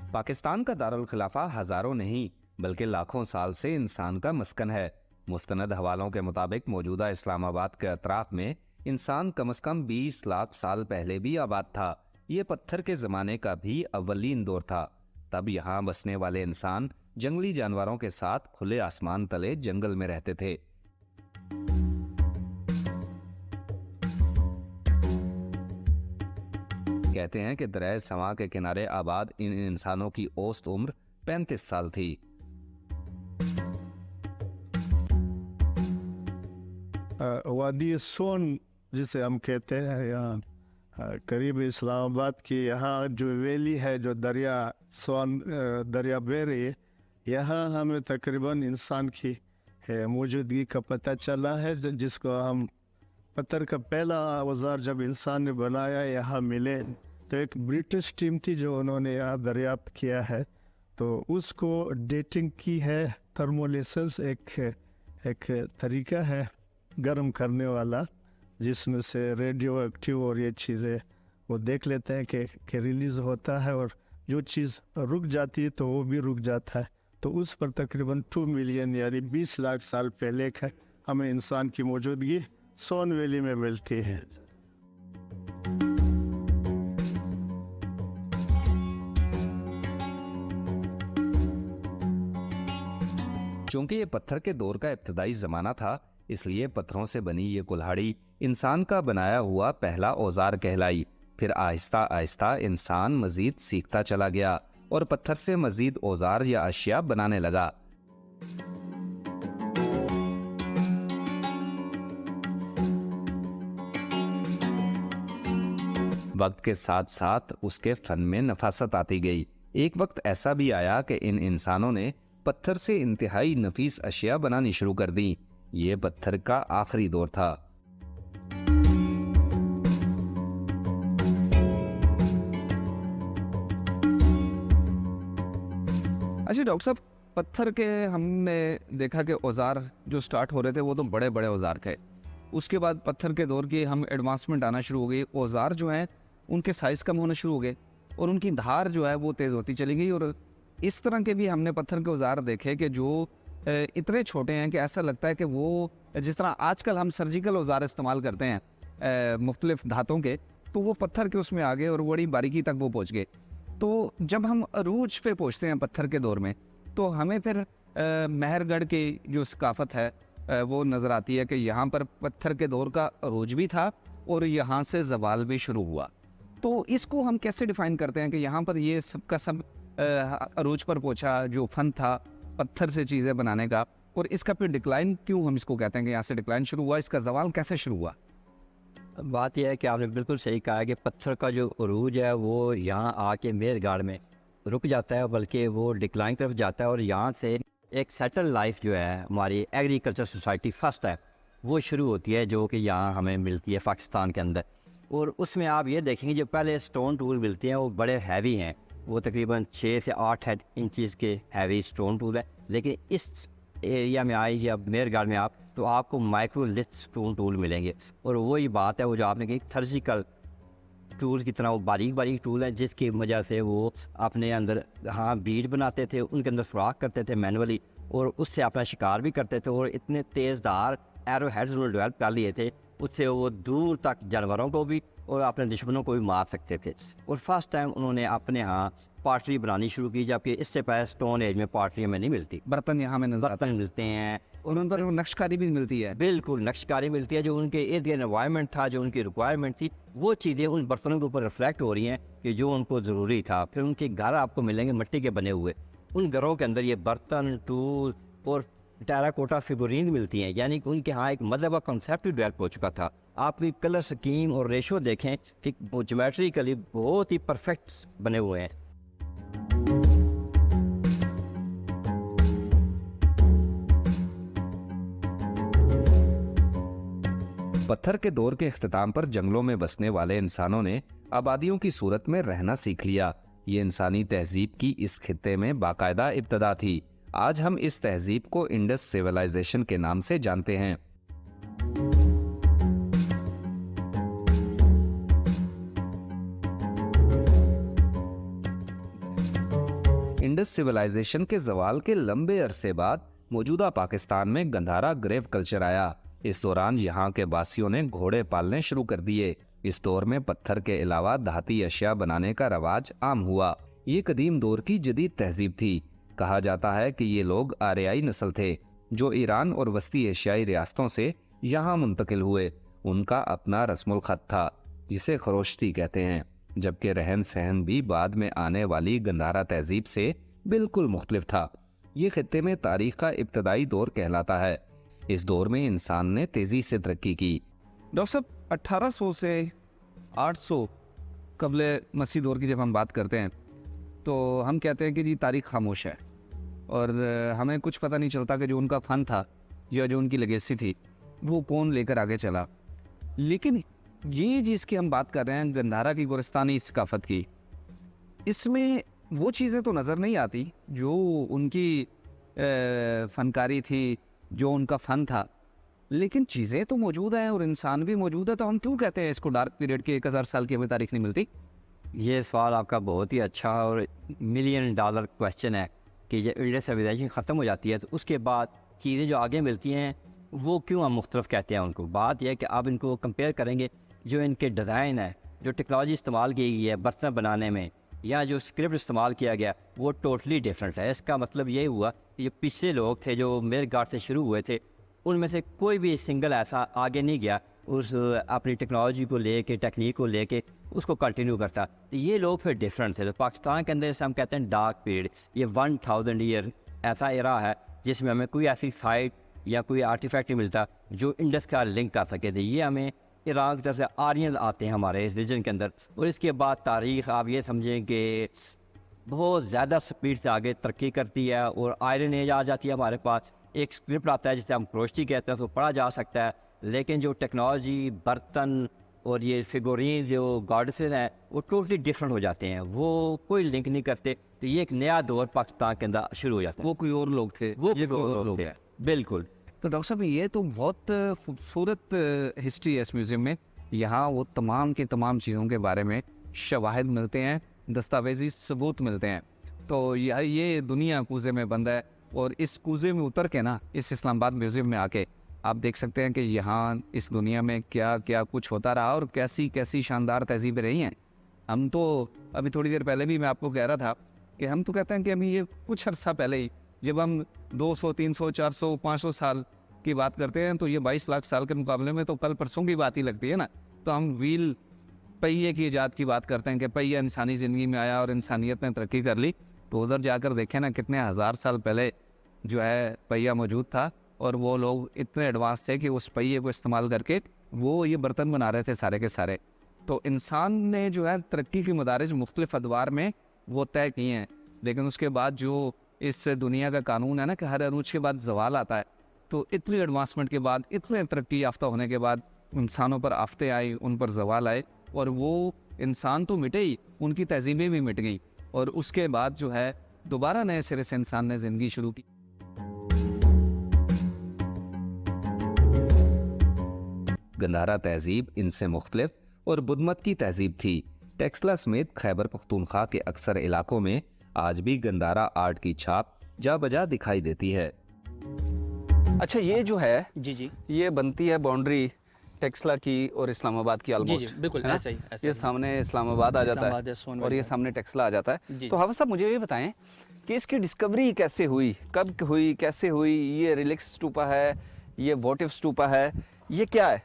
पाकिस्तान का दारुल खिलाफा हजारों नहीं बल्कि लाखों साल से इंसान का मस्कन है। मुस्तनद हवालों के मुताबिक मौजूदा इस्लामाबाद के अतराफ में इंसान कम से कम 20 लाख साल पहले भी आबाद था। ये पत्थर के जमाने का भी अव्वलीन दौर था। तब यहाँ बसने वाले इंसान जंगली जानवरों के साथ खुले आसमान तले जंगल में रहते थे। कहते हैं कि दरिया समा के किनारे आबाद इन इंसानों की औसत उम्र 35 साल थी। वादी सोन जिसे हम कहते हैं, यहाँ करीब इस्लामाबाद की यहाँ जो वैली है, जो दरिया सोन दरिया बह रही है, यहाँ हमें तकरीबन इंसान की मौजूदगी का पता चला है, जिसको हम पत्थर का पहला औजार जब इंसान ने बनाया यहाँ मिले तो एक ब्रिटिश टीम थी जो उन्होंने यहाँ दरियाफ्त किया है, तो उसको डेटिंग की है। थर्मोलिसिस एक तरीका है गर्म करने वाला, जिसमें से रेडियो एक्टिव और ये चीज़ें वो देख लेते हैं कि रिलीज़ होता है, और जो चीज़ रुक जाती है तो वो भी रुक जाता है। तो उस पर तकरीबन 2 मिलियन यानी 20 लाख साल पहले का हमें इंसान की मौजूदगी सोन वैली में मिलती है। चूंकि ये पत्थर के दौर का इब्तदाई ज़माना था, इसलिए पत्थरों से बनी ये कुल्हाड़ी इंसान का बनाया हुआ पहला औजार कहलाई। फिर आहिस्ता आहिस्ता इंसान मजीद सीखता चला गया और पत्थर से मजीद औजार या अशिया बनाने लगा। वक्त के साथ साथ उसके फन में नफासत आती गई। एक वक्त ऐसा भी आया कि इन इंसानों ने पत्थर से इंतहाई नफीस अशिया बनानी शुरू कर दी। ये पत्थर का आखिरी दौर था। अच्छा डॉक्टर साहब, पत्थर के हमने देखा कि औजार जो स्टार्ट हो रहे थे वो तो बड़े बड़े औजार थे। उसके बाद पत्थर के दौर की हम एडवांसमेंट आना शुरू हो गई। औजार जो हैं उनके साइज़ कम होना शुरू हो गए और उनकी धार जो है वो तेज़ होती चली गई। और इस तरह के भी हमने पत्थर के औजार देखे कि जो इतने छोटे हैं कि ऐसा लगता है कि वो जिस तरह आजकल हम सर्जिकल औजार इस्तेमाल करते हैं मुख्तलिफ धातों के, तो वो पत्थर के उसमें आ गए और बड़ी बारीकी तक वो पहुँच गए। तो जब हम अरूज पे पहुँचते हैं पत्थर के दौर में, तो हमें फिर मेहरगढ़ की जो सकाफ़त है वो नज़र आती है कि यहाँ पर पत्थर के दौर का अरूज भी था और यहाँ से ज़वाल भी शुरू हुआ। तो इसको हम कैसे डिफ़ाइन करते हैं कि यहाँ पर ये सब का सब अरूज पर पहुँचा, जो फ़न था पत्थर से चीज़ें बनाने का, और इसका फिर डिक्लाइन क्यों हम इसको कहते हैं कि यहाँ से डिक्लाइन शुरू हुआ, इसका ज़वाल कैसे शुरू हुआ? बात यह है कि आपने बिल्कुल सही कहा है कि पत्थर का जो अरूज है वो यहाँ आके मेहरगढ़ में रुक जाता है, बल्कि वो डिक्लाइन तरफ जाता है, और यहाँ से एक सेटल लाइफ जो है हमारी एग्रीकल्चर सोसाइटी फर्स्ट है वो शुरू होती है, जो कि यहाँ हमें मिलती है पाकिस्तान के अंदर। और उसमें आप ये देखेंगे जो पहले स्टोन टूल मिलते हैं वो बड़े हैवी हैं, वो तकरीबन 6 से 8 इंचज़ के हैवी स्टोन टूल है। लेकिन इस एरिया में आए या मेहरगढ़ में आप तो आपको माइक्रोलिथ स्टोन टूल मिलेंगे, और वही बात है वो जो आपने कही सर्जिकल टूल की तरह वो बारीक बारीक टूल है, जिसकी वजह से वो अपने अंदर बीड बनाते थे, उनके अंदर सुराख करते थे मैनुअली, और उससे अपना शिकार भी करते थे। और इतने तेज़दार एरो हेड्स उन्होंने डेवलप कर लिए थे, उससे वो दूर तक जानवरों को भी और अपने दुश्मनों को भी मार सकते थे। और फर्स्ट टाइम उन्होंने अपने यहाँ पॉटरी बनानी शुरू की, जबकि इससे पहले स्टोन एज में पॉटरी हमें नहीं मिलती। बर्तन यहाँ में बर्तन मिलते हैं और उन पर नक्शकारी भी मिलती है। बिल्कुल नक्शकारी मिलती है, जो उनके इर्द गिर्द एनवायरनमेंट था, जो उनकी रिक्वायरमेंट थी, वो चीज़ें उन बर्तनों के ऊपर रिफ्लेक्ट हो रही हैं कि जो उनको ज़रूरी था। फिर उनके घर आपको मिलेंगे मिट्टी के बने हुए, उन घरों के अंदर ये बर्तन टूल और टेराकोटा फिगुरीन मिलती हैं, यानी कि उनके यहाँ एक मज़हब का कॉन्सेप्ट भी डेवलप हो चुका था। आप कलर स्कीम और रेशो देखें कि ज्योमेट्रिकली बहुत ही परफेक्ट बने हुए हैं। पत्थर के दौर के इख्तिताम पर जंगलों में बसने वाले इंसानों ने आबादियों की सूरत में रहना सीख लिया। ये इंसानी तहजीब की इस खित्ते में बाकायदा इब्तदा थी। आज हम इस तहजीब को इंडस सिविलाइजेशन के नाम से जानते हैं। इंडस सिविलाइजेशन के जवाल के लंबे अरसे बाद मौजूदा पाकिस्तान में गंधारा ग्रेव कल्चर आया। इस दौरान यहाँ के वासियों ने घोड़े पालने शुरू कर दिए। इस दौर में पत्थर के अलावा धाती अशिया बनाने का रवाज आम हुआ। ये कदीम दौर की जदीद तहजीब थी। कहा जाता है कि ये लोग आर्याई नस्ल थे जो ईरान और वस्ती एशियाई रियासतों से यहाँ मुंतकिल हुए। उनका अपना रस्मुल खत था जिसे खरोश्ती कहते हैं, जबकि रहन सहन भी बाद में आने वाली गंधारा तहजीब से बिल्कुल मुख्तलिफ था। ये खित्ते में तारीख का इब्तदाई दौर कहलाता है। इस दौर में इंसान ने तेजी से तरक्की की। डॉक्टर साहब 1800 से 800 कबले मसीह दौर की जब हम बात करते हैं तो हम कहते हैं कि जी तारीख खामोश है और हमें कुछ पता नहीं चलता कि जो उनका फ़न था या जो उनकी लेगेसी थी वो कौन लेकर आगे चला। लेकिन ये जिसकी हम बात कर रहे हैं गंधारा की गोरस्तानी सकाफत की, इसमें वो चीज़ें तो नज़र नहीं आती जो उनकी फ़नकारी थी, जो उनका फ़न था, लेकिन चीज़ें तो मौजूद हैं और इंसान भी मौजूद है। तो हम क्यों कहते हैं इसको डार्क पीरियड के 1000 साल की हमें तारीख नहीं मिलती? ये सवाल आपका बहुत ही अच्छा और $1 मिलियन क्वेश्चन है कि जब इंडस सिविलाइजेशन ख़त्म हो जाती है तो उसके बाद चीज़ें जो आगे मिलती हैं वो क्यों हम मुख्तलिफ कहते हैं उनको। बात यह है कि आप इनको कंपेयर करेंगे, जो इनके डिज़ाइन है, जो टेक्नोलॉजी इस्तेमाल की गई है बर्तन बनाने में, या जो स्क्रिप्ट इस्तेमाल किया गया वो टोटली डिफरेंट है। इसका मतलब ये हुआ कि जो पिछले लोग थे जो मेरे गार्ड से शुरू हुए थे उनमें से कोई भी सिंगल ऐसा आगे नहीं गया उस अपनी टेक्नोलॉजी को लेके, टेक्निक को लेके उसको कंटिन्यू करता। तो ये लोग फिर डिफरेंट थे। तो पाकिस्तान के अंदर जैसे हम कहते हैं डार्क पीरियड, ये 1000 ईयर ऐसा एरा है जिसमें हमें कोई ऐसी साइट या कोई आर्टिफैक्ट नहीं मिलता जो इंडस का लिंक कर सके थे। ये हमें ईरान की तरफ से आर्यन आते हैं हमारे इस रीजन के अंदर, और इसके बाद तारीख़ आप ये समझें कि बहुत ज़्यादा स्पीड से आगे तरक्की करती है और आयरन एज आ जाती है हमारे पास। एक स्क्रिप्ट आता है जिसे हम क्रोश्ती कहते हैं, उसको पढ़ा जा सकता है, लेकिन जो टेक्नोलॉजी, बर्तन और ये फिगोरीन जो गॉडेसेस हैं वो टोटली डिफरेंट हो जाते हैं, वो कोई लिंक नहीं करते। तो ये एक नया दौर पाकिस्तान के अंदर शुरू हो जाता है। वो कोई और लोग थे, वो ये कोई और लोग थे। हैं, बिल्कुल। तो डॉक्टर साहब ये तो बहुत खूबसूरत हिस्ट्री है इस म्यूज़ियम में। यहाँ वो तमाम की तमाम चीज़ों के बारे में शवाहिद मिलते हैं, दस्तावेजी सबूत मिलते हैं। तो ये दुनिया कूज़े में बंद है, और इस कूज़े में उतर के ना इस इस्लामाबाद म्यूज़ियम में आके आप देख सकते हैं कि यहाँ इस दुनिया में क्या क्या कुछ होता रहा और कैसी कैसी शानदार तहजीबें रही हैं। हम तो अभी थोड़ी देर पहले भी मैं आपको कह रहा था कि हम तो कहते हैं कि अभी ये कुछ अर्सा पहले ही जब हम 200, 300, 400, 500 साल की बात करते हैं तो ये 22 लाख साल के मुकाबले में तो कल परसों की बात ही लगती है ना। तो हम व्हील पहिए की ईजाद की बात करते हैं कि पहिया इंसानी ज़िंदगी में आया और इंसानियत ने तरक्की कर ली। तो उधर जाकर देखें ना कितने हज़ार साल पहले जो है पहिया मौजूद था, और वो लोग इतने एडवांस थे कि उस पहिए को इस्तेमाल करके वो ये बर्तन बना रहे थे सारे के सारे। तो इंसान ने जो है तरक्की के मदारिज मुख्तलिफ अदवार में वो तय किए हैं, लेकिन उसके बाद जो इस दुनिया का कानून है ना कि हर अरूज के बाद जवाल आता है। तो इतनी एडवांसमेंट के बाद, इतने तरक्की याफ्ता होने के बाद इंसानों पर आफतें आई, उन पर जवाल आए, और वो इंसान तो मिटे ही, उनकी तहजीबें भी मिट गई, और उसके बाद जो है दोबारा नए सिरे से इंसान ने ज़िंदगी शुरू की। गंधारा तहजीब इनसे मुख्तलिफ और बुद्धमत की तहजीब थी। टेक्सला समेत खैबर पख्तूनख्वा के अक्सर इलाकों में आज भी गंधारा आर्ट की छाप जा बजा दिखाई देती है। अच्छा, ये जो है जी ये बनती है बाउंड्री टेक्सला की और इस्लामाबाद की जी ऑलमोस्ट, बिल्कुल है ना? ऐसा ही ये सामने इस्लामाबाद आ जाता इस्लामाबाद है है, सोनभद्र और ये है। सामने टेक्सला आ जाता है। जी। तो हाफिज़ साहब मुझे ये बताएं कि इसकी डिस्कवरी कैसे हुई, कब हुई, कैसे हुई? ये रिलिक्स स्टूपा है, ये वोटिव स्टूपा है, ये क्या है?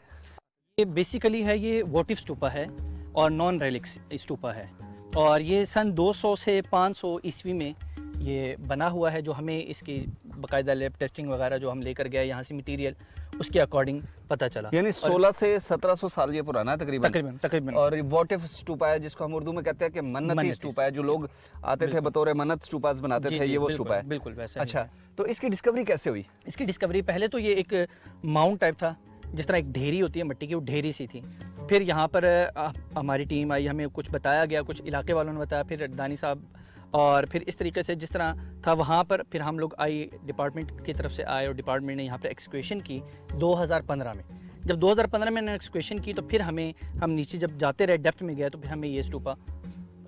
ये बेसिकली है, ये वोटिव स्टूपा है और नॉन रेलिक्स स्टूपा है, और ये सन 200 से 500 ईस्वी में ये बना हुआ है। जो हमें इसकी बाकायदा लैब टेस्टिंग वगैरह जो हम लेकर गए यहाँ से मटेरियल, उसके अकॉर्डिंग पता चला। यानी 16 से 1700 साल ये पुराना है तकरीबन। तकरीबन और वोटिव स्टूपा है जिसको हम उर्दू में कहते हैं कि मन्नती मन्नती स्टूपा है, जो लोग आते थे बिल्कुल। बतौर मन्नत स्टूपास बनाते जी, थे, जी, ये वो बिल्कुल, स्टूपा है। बिल्कुल वैसा ही अच्छा, है। तो इसकी डिस्कवरी कैसे हुई? इसकी डिस्कवरी पहले तो ये एक माउंट टाइप था, जिस तरह एक ढेरी होती है मिट्टी की, वो ढेरी सी थी। फिर यहाँ पर हमारी टीम आई, हमें कुछ बताया गया, कुछ इलाके वालों ने बताया, फिर दानी साहब, और फिर इस तरीके से जिस तरह था वहाँ पर फिर हम लोग आई, डिपार्टमेंट की तरफ से आए, और डिपार्टमेंट ने यहाँ पर एक्सक्वेशन की 2015 में। जब 2015 में एक्सक्वेशन की तो फिर हम नीचे जब जाते रहे, डेप्थ में गया, तो फिर हमें ये स्टूपा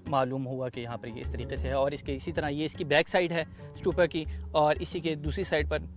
मालूम हुआ कि यहाँ पर ये इस तरीके से है। और इसके इसी तरह ये इसकी बैक साइड है स्टूपा की, और इसी के दूसरी साइड पर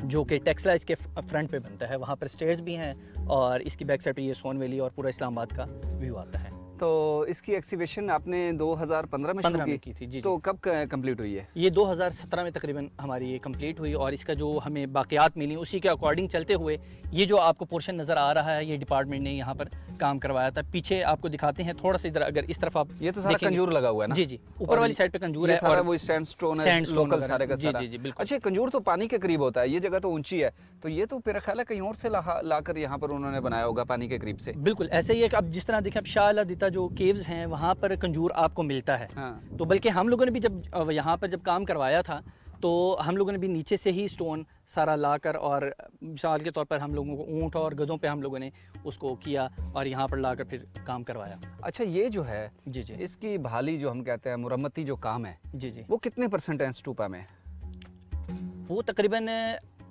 जो कि टेक्सला इसके फ्रंट पे बनता है, वहाँ पर स्टेयर्स भी हैं, और इसकी बैक साइड पे ये सोन वैली और पूरा इस्लामाबाद का व्यू आता है। तो इसकी एक्सिबिशन आपने 2015 में शुरू 15 में की थी, जी तो जी। कब कंप्लीट हुई है? ये 2017 में तकरीबन हमारी ये कंप्लीट हुई, और इसका जो हमें बाक़ियात मिली उसी के अकॉर्डिंग चलते हुए ये जो आपको पोर्शन नज़र आ रहा है, ये डिपार्टमेंट ने यहाँ पर काम करवाया था। पीछे आपको दिखाते हैं थोड़ा सा, इधर अगर इस तरफ आप ये तो सारा देखेंगे- कंजूर लगा हुआ है ना? जी जी, ऊपर वाली साइड पे कंजूर ये है, सारा और वो सैंडस्टोन है, सैंडस्टोन लोकल वगैरह। सारे का जी सारा। जी जी, बिल्कुल। अच्छा, कंजूर तो पानी के करीब होता है, ये जगह तो ऊंची है, तो ये तो मेरा ख्याल है कहीं और से लाकर यहाँ पर उन्होंने बनाया होगा पानी के करीब से। बिल्कुल ऐसे ही है कि अब जिस तरह देखें, अब शाह अलादीता जो केव्स हैं वहाँ पर कंजूर आपको मिलता है। हाँ। तो बल्कि हम लोगों ने भी जब यहाँ पर जब काम करवाया था, तो हम लोगों ने भी नीचे से ही स्टोन सारा लाकर, और मिसाल के तौर पर हम लोगों को ऊँट और गधों पे हम लोगों ने उसको किया और यहाँ पर लाकर फिर काम करवाया। अच्छा, ये जो है जी जी इसकी बहाली जो हम कहते हैं, मुरम्मती जो काम है, जी जी, वो कितने % है स्टूपा में? वो तकरीबन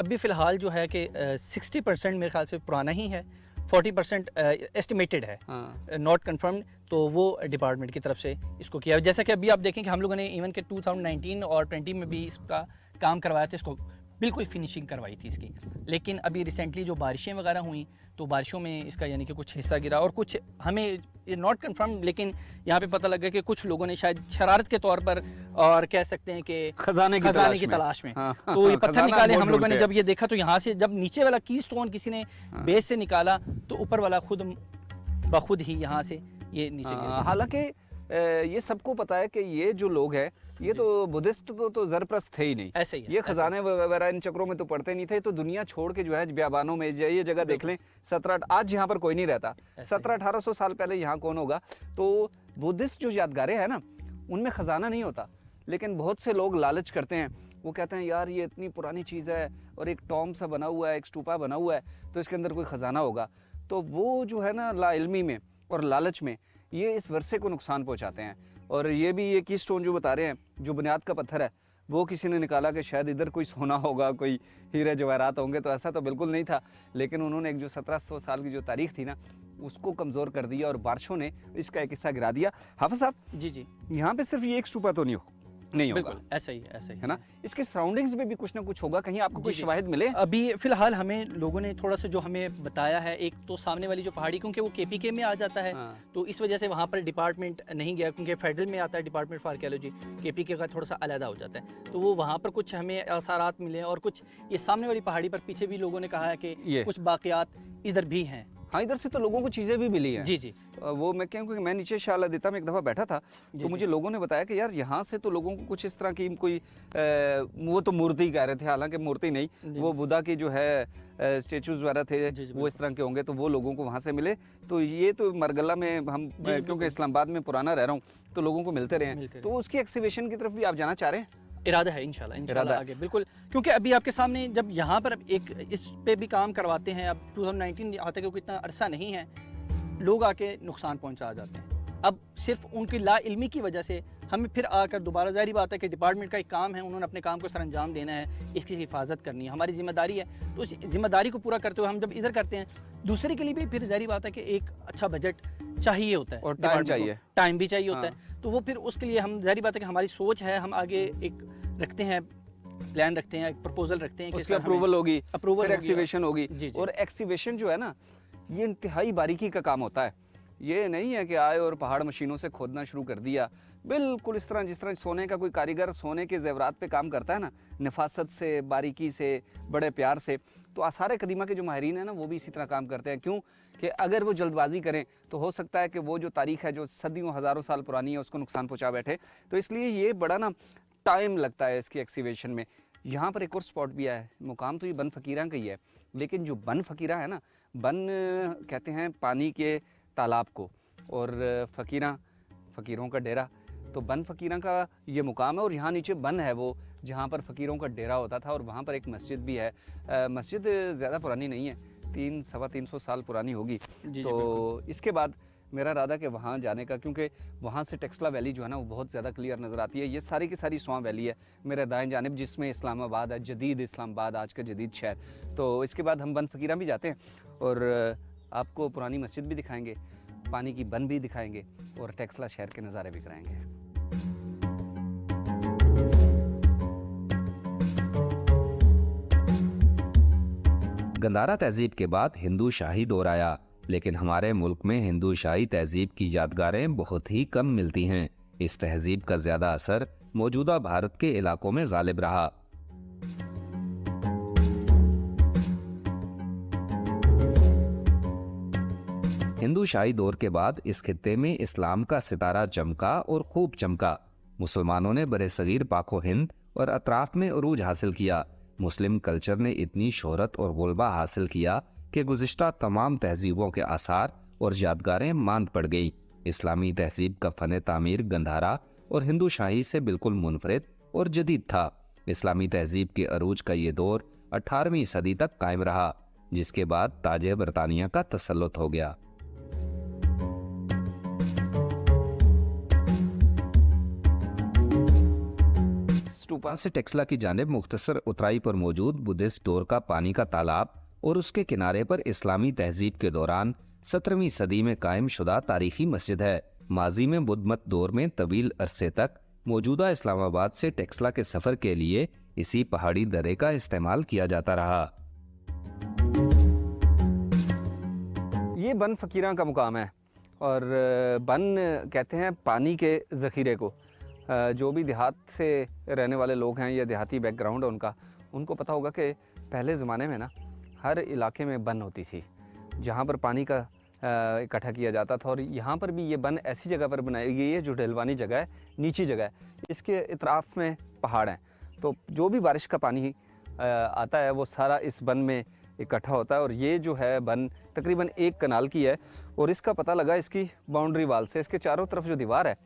अभी फ़िलहाल जो है कि 60% मेरे ख्याल से पुराना ही है, 40% एस्टिमेटेड है, हाँ। Not confirmed. तो वो डिपार्टमेंट की तरफ से इसको किया है। जैसा कि अभी आप देखें कि हम लोगों ने इवन के 2019 और 20 में भी इसका काम करवाया था, इसको बिल्कुल फिनिशिंग करवाई थी इसकी। लेकिन अभी रिसेंटली जो बारिशें वगैरह हुई, तो बारिशों में इसका यानी कि कुछ हिस्सा गिरा, और कुछ हमें नॉट कंफर्म, लेकिन यहाँ पे पता लगा कि कुछ लोगों ने शायद शरारत के तौर पर, और कह सकते हैं कि खजाने की तलाश में हाँ। तो ये पत्थर खजाना निकाले बहुत हम लोगों ने। ढूंढते जब ये देखा तो यहाँ से जब नीचे वाला की स्टोन किसी ने बेस से निकाला, तो ऊपर वाला खुद बखुद ही यहाँ से ये नीचे गिर गया। हालांकि ये सबको पता है कि ये जो लोग हैं, ये तो बुद्धिस्ट तो जरप्रस्त थे ही नहीं। ऐसे ही है, ये ऐसे ही। खजाने वगैरह इन चक्रों में तो पड़ते नहीं थे, तो दुनिया छोड़ के जो है बियाबानों में ये जगह देख लें, 17 आज यहाँ पर कोई नहीं रहता, ऐसे ही। 1700-1800 साल पहले यहाँ कौन होगा? तो बुद्धिस्ट जो यादगारें हैं ना, उनमें खजाना नहीं होता, लेकिन बहुत से लोग लालच करते हैं। वो कहते हैं यार ये इतनी पुरानी चीज़ है और एक टॉम सा बना हुआ है, एक स्टूपा बना हुआ है, तो इसके अंदर कोई ख़जाना होगा। तो वो जो है ना, लाइल्मी में और लालच में ये इस वर्षे को नुकसान पहुंचाते हैं। और ये भी ये की स्टोन जो बता रहे हैं, जो बुनियाद का पत्थर है, वो किसी ने निकाला कि शायद इधर कोई सोना होगा, कोई हीरे जवाहरात होंगे, तो ऐसा तो बिल्कुल नहीं था। लेकिन उन्होंने एक जो 1700 साल की जो तारीख थी ना, उसको कमज़ोर कर दिया और बारिशों ने इसका एक हिस्सा गिरा दिया। हाफिज़ साहब, जी जी, यहाँ पे सिर्फ ये एक स्टूपा तो नहीं होगा, बिल्कुल ऐसा ही ऐसा ही है ना? इसके सराउंडिंग्स में भी कुछ ना कुछ होगा, कहीं आपको कोई जी, जी। शवाहिद मिले? अभी फिलहाल हमें लोगों ने थोड़ा सा जो हमें बताया है, एक तो सामने वाली जो पहाड़ी, क्योंकि वो केपीके में आ जाता है, हाँ। तो इस वजह से वहाँ पर डिपार्टमेंट नहीं गया, क्योंकि फेडरल में आता है डिपार्टमेंट फॉर आर्कियोलॉजी, केपीके का थोड़ा सा अलग हो जाता है। तो वो वहाँ पर कुछ हमें आसारात मिले, और कुछ ये सामने वाली पहाड़ी पर पीछे भी लोगों ने कहा है कि ये। कुछ बाक़ियात इधर भी हैं। हाँ, इधर से तो लोगों को चीज़ें भी मिली हैं। जी जी, वो मैं कहूँ कि मैं नीचे शाह अलादीता में एक दफ़ा बैठा था, जी, तो मुझे लोगों ने बताया कि यार यहाँ से तो लोगों को कुछ इस तरह की कोई वो तो मूर्ति कह रहे थे, हालांकि मूर्ति नहीं, जी। वो बुद्धा की जो है स्टेचूज वगैरह थे, जी, जी, वो इस तरह के होंगे, तो वो लोगों को वहाँ से मिले। तो ये तो मरगला में हम क्योंकि बिल्कुल। इस्लामाबाद में पुराना रह रहा हूँ, तो लोगों को मिलते रहे हैं। मिलते तो उसकी एक्सिबिशन की तरफ भी आप जाना चाह रहे हैं? इरादा है इंशाल्लाह इरादा है। आगे बिल्कुल, क्योंकि अभी आपके सामने जब यहाँ पर एक इस पे भी काम करवाते हैं, अब 2019 आता है, इतना अरसा नहीं है, लोग आके नुकसान पहुँचा जाते हैं। अब सिर्फ उनकी लाइल्मी की वजह से हमें फिर आकर दोबारा, जारी बात है कि डिपार्टमेंट का एक काम है, उन्होंने अपने काम को सर अंजाम देना है, इसकी हिफाजत करनी है, हमारी जिम्मेदारी है। तो उस जिम्मेदारी को पूरा करते हुए हम जब इधर करते हैं, दूसरे के लिए भी फिर जारी बात है कि एक अच्छा बजट चाहिए होता है, और टाइम डिपार्टमेंट को। चाहिए। टाइम भी चाहिए होता हाँ। है। तो वो फिर उसके लिए हम, जारी बात है कि हमारी सोच है, हम आगे एक रखते हैं, प्लान रखते हैं, एक प्रपोजल रखते हैं कि उसकी सर हमें अप्रूवल होगी, अप्रूवल फिर होगी। एक्सीबिशन होगी। जी, जी। और एक्सीबिशन जो है ना, ये इंतहाई बारीकी का काम होता है। ये नहीं है कि आए और पहाड़ मशीनों से खोदना शुरू कर दिया, बिल्कुल इस तरह जिस तरह सोने का कोई कारीगर सोने के जेवरात पे काम करता है ना, नफासत से, बारीकी से, बड़े प्यार से, तो आसार कदीमा के जो माहिरीन हैं ना, वो भी इसी तरह काम करते हैं। क्यों कि अगर वो जल्दबाजी करें तो हो सकता है कि वो जो तारीख है, जो सदियों हज़ारों साल पुरानी है, उसको नुकसान पहुँचा बैठे। तो इसलिए ये बड़ा ना टाइम लगता है इसकी एक्सीबिशन में। यहाँ पर एक और स्पॉट भी है, मुकाम तो ये बन फ़कीरा का ही है, लेकिन जो बन फ़कीरा है ना, बन कहते हैं पानी के तालाब को, और फ़कीरा फ़कीरों का डेरा, तो बन फ़कीरा का ये मुकाम है। और यहाँ नीचे बन है वो, जहाँ पर फ़कीरों का डेरा होता था, और वहाँ पर एक मस्जिद भी है। मस्जिद ज़्यादा पुरानी नहीं है, 300-325 साल पुरानी होगी। जी, तो इसके बाद मेरा इरादा कि वहाँ जाने का, क्योंकि वहाँ से टेक्सला वैली जो है ना, वो बहुत ज़्यादा क्लियर नज़र आती है। ये सारी की सारी स्वां वैली है मेरे दाएं जानिब, जिसमें इस्लामाबाद है, जदीद इस्लामाबाद, आज का जदीद शहर। तो इसके बाद हम बन फ़कीरा भी जाते हैं और आपको पुरानी मस्जिद भी दिखाएंगे। पानी की बन भी दिखाएंगे और टेक्सला शहर के नज़ारे भी कराएंगे। गंधारा तहजीब के बाद हिंदू शाही दौर आया, लेकिन हमारे मुल्क में हिंदू शाही तहजीब की यादगारें बहुत ही कम मिलती हैं। इस तहजीब का ज्यादा असर मौजूदा भारत के इलाकों में गालिब रहा। हिंदू शाही दौर के बाद इस खित्ते में इस्लाम का सितारा चमका और खूब चमका। मुसलमानों ने बरे-सगीर पाको हिंद और अतराफ में उरूज हासिल किया। मुस्लिम कल्चर ने इतनी शोहरत और गुलबा हासिल किया कि गुज़िश्ता तमाम तहजीबों के आसार और यादगारें मांद पड़ गई। इस्लामी तहजीब का फन तामीर गंधारा और हिंदू शाही से बिल्कुल मुनफरिद और जदीद था। इस्लामी तहजीब के अरूज का ये दौर 18वीं सदी तक कायम रहा, जिसके बाद ताजे बरतानिया का तसल्लुत हो गया। स्टूपा से टेक्सला की जानिब मुख्तसर उतराई पर मौजूद बुद्धिस्ट डोर का पानी का तालाब और उसके किनारे पर इस्लामी तहजीब के दौरान 17वीं सदी में कायम शुदा तारीखी मस्जिद है। माजी में बुद्ध मत दौर में तवील अरसे तक मौजूदा इस्लामाबाद से टेक्सला के सफर के लिए इसी पहाड़ी दर्रे का इस्तेमाल किया जाता रहा। ये बन फ़कीरां का मुकाम है और बन कहते हैं पानी के ज़ख़ीरे को। जो भी देहात से रहने वाले लोग हैं या देहाती बैकग्राउंड है उनको पता होगा कि पहले ज़माने में ना हर इलाके में बन होती थी जहाँ पर पानी का इकट्ठा किया जाता था। और यहाँ पर भी ये बन ऐसी जगह पर बनाई गई है जो ढलवानी जगह है, नीची जगह है। इसके इतराफ़ में पहाड़ हैं, तो जो भी बारिश का पानी आता है वो सारा इस बन में इकट्ठा होता है। और ये जो है बन तकरीबन 1 कनाल की है और इसका पता लगा इसकी बाउंड्री वाल से। इसके चारों तरफ जो दीवार है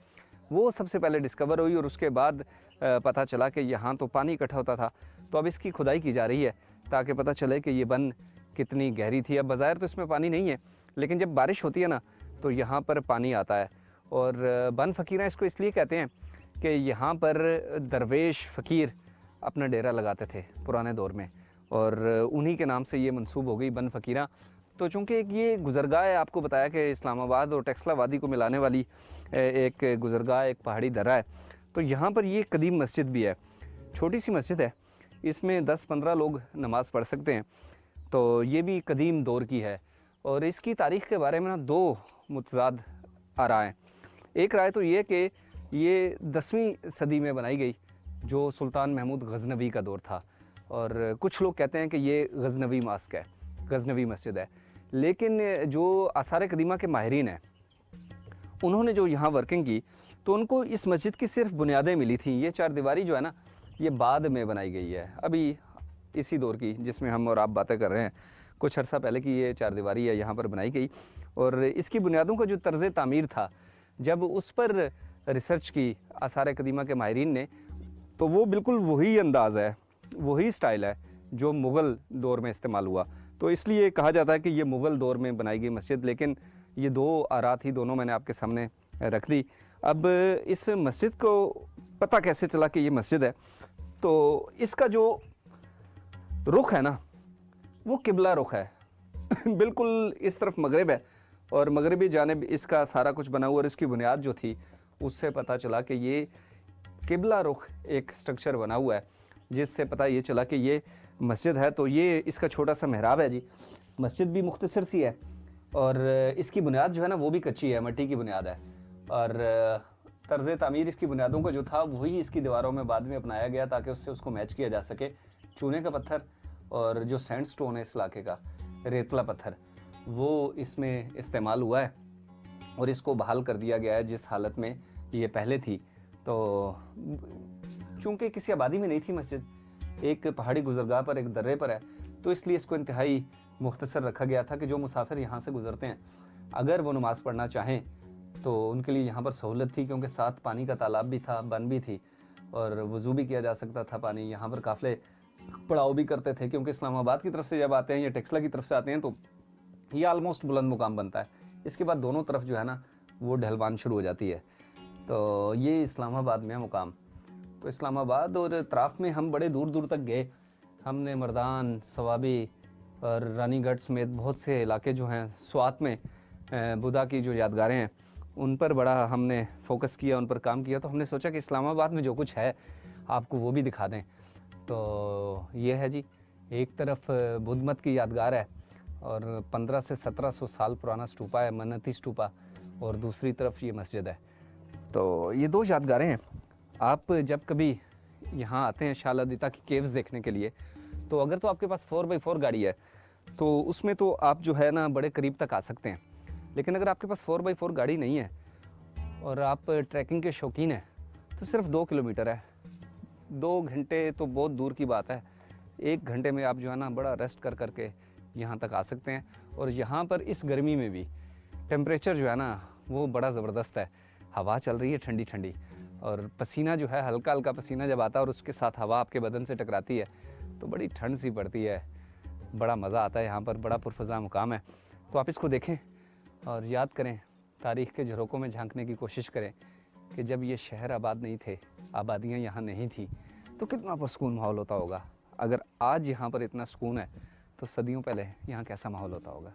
वो सबसे पहले डिस्कवर हुई और उसके बाद पता चला कि यहाँ तो पानी इकट्ठा होता था। तो अब इसकी खुदाई की जा रही है ताकि पता चले कि ये बन कितनी गहरी थी। अब बाज़ाहिर तो इसमें पानी नहीं है, लेकिन जब बारिश होती है ना तो यहाँ पर पानी आता है। और बन फ़कीरां इसको इसलिए कहते हैं कि यहाँ पर दरवेश फ़कीर अपना डेरा लगाते थे पुराने दौर में और उन्हीं के नाम से ये मंसूब हो गई बन फ़कीरां। तो चूँकि ये गुज़रगाह है, आपको बताया कि इस्लामाबाद और टेक्सला वादी को मिलाने वाली एक गुज़रगाह, एक पहाड़ी दर्रा है। तो यहाँ पर ये कदीम मस्जिद भी है, छोटी सी मस्जिद है, इसमें 10-15 लोग नमाज़ पढ़ सकते हैं। तो ये भी कदीम दौर की है और इसकी तारीख़ के बारे में ना 2 मुतज़ाद आराएं। एक राय तो ये कि ये 10वीं सदी में बनाई गई, जो सुल्तान महमूद गज़नवी का दौर था, और कुछ लोग कहते हैं कि ये गज़नवी मास्क है, गज़नवी मस्जिद है। लेकिन जो आसार कदीमा के माहिरीन हैं उन्होंने जो यहाँ वर्किंग की तो उनको इस मस्जिद की सिर्फ बुनियादें मिली थी। ये 4 दीवारी जो है ना ये बाद में बनाई गई है, अभी इसी दौर की जिसमें हम और आप बातें कर रहे हैं, कुछ अर्सा पहले की ये 4 दीवारी है यहाँ पर बनाई गई। और इसकी बुनियादों का जो तर्ज़ तामीर था, जब उस पर रिसर्च की आसार कदीमा के माहिरीन ने, तो वो बिल्कुल वही अंदाज़ है, वही स्टाइल है जो मुग़ल दौर में इस्तेमाल हुआ। तो इसलिए कहा जाता है कि ये मुग़ल दौर में बनाई गई मस्जिद। लेकिन ये 2 आरा थी, दोनों मैंने आपके सामने रख दी। अब इस मस्जिद को पता कैसे चला कि ये मस्जिद है, तो इसका जो रुख है ना वो किबला रुख है बिल्कुल इस तरफ मगरिब है और मगरिबी जानिब इसका सारा कुछ बना हुआ। और इसकी बुनियाद जो थी उससे पता चला कि ये किबला रुख एक स्ट्रक्चर बना हुआ है, जिससे पता ये चला कि ये मस्जिद है। तो ये इसका छोटा सा मेहराब है जी। मस्जिद भी मुख्तसर सी है और इसकी बुनियाद जो है ना वो भी कच्ची है, मट्टी की बुनियाद है। और तर्ज़ तामीर इसकी बुनियादों का जो था वही इसकी दीवारों में बाद में अपनाया गया ताकि उससे उसको मैच किया जा सके। चूने का पत्थर और जो सैंडस्टोन है इस इलाके का, रेतला पत्थर, वो इसमें इस्तेमाल हुआ है और इसको बहाल कर दिया गया है जिस हालत में ये पहले थी। तो चूँकि किसी आबादी में नहीं थी मस्जिद, एक पहाड़ी गुज़रगाह पर, एक दर्रे पर है, तो इसलिए इसको इंतहाई मुख्तसर रखा गया था कि जो मुसाफिर यहाँ से गुज़रते हैं अगर वो नमाज़ पढ़ना चाहें तो उनके लिए यहाँ पर सहूलत थी, क्योंकि साथ पानी का तालाब भी था, बन भी थी और वज़ू भी किया जा सकता था पानी। यहाँ पर काफ़िले पड़ाव भी करते थे, क्योंकि इस्लामाबाद की तरफ से जब आते हैं या टेक्सला की तरफ से आते हैं तो ये आलमोस्ट बुलंद मुकाम बनता है। इसके बाद दोनों तरफ जो है ना वो ढलवान शुरू हो जाती है। तो ये इस्लामाबाद में है मुकाम। तो इस्लामाबाद और अतराफ़ में हम बड़े दूर दूर तक गए। हमने मर्दान, सवाबी और रानीगढ़ समेत बहुत से इलाके जो हैं, स्वात में बुद्धा की जो यादगारें हैं उन पर बड़ा हमने फोकस किया, उन पर काम किया। तो हमने सोचा कि इस्लामाबाद में जो कुछ है आपको वो भी दिखा दें। तो ये है जी, एक तरफ बुद्ध मत की यादगार है और 1500 से 1700 साल पुराना स्तूपा है, मन्नती स्तूपा, और दूसरी तरफ ये मस्जिद है। तो ये 2 यादगारें हैं। आप जब कभी यहाँ आते हैं शालादीता की केव्स देखने के लिए, तो अगर तो आपके पास 4x4 गाड़ी है तो उसमें तो आप जो है ना बड़े करीब तक आ सकते हैं। लेकिन अगर आपके पास 4x4 गाड़ी नहीं है और आप ट्रैकिंग के शौकीन हैं तो सिर्फ 2 किलोमीटर है। 2 घंटे तो बहुत दूर की बात है, 1 घंटे में आप जो है ना बड़ा रेस्ट कर करके यहाँ तक आ सकते हैं। और यहाँ पर इस गर्मी में भी टेम्परेचर जो है ना वो बड़ा ज़बरदस्त है। हवा चल रही है ठंडी ठंडी, और पसीना जो है हल्का हल्का पसीना जब आता है और उसके साथ हवा आपके बदन से टकराती है तो बड़ी ठंड सी पड़ती है, बड़ा मज़ा आता है। यहाँ पर बड़ा पुरफ़ज़ा मुकाम है। तो आप इसको देखें और याद करें, तारीख़ के झरोकों में झांकने की कोशिश करें कि जब ये शहर आबाद नहीं थे, आबादियाँ यहाँ नहीं थी, तो कितना पुरसकून माहौल होता होगा। अगर आज यहाँ पर इतना सुकून है तो सदियों पहले यहाँ कैसा माहौल होता होगा।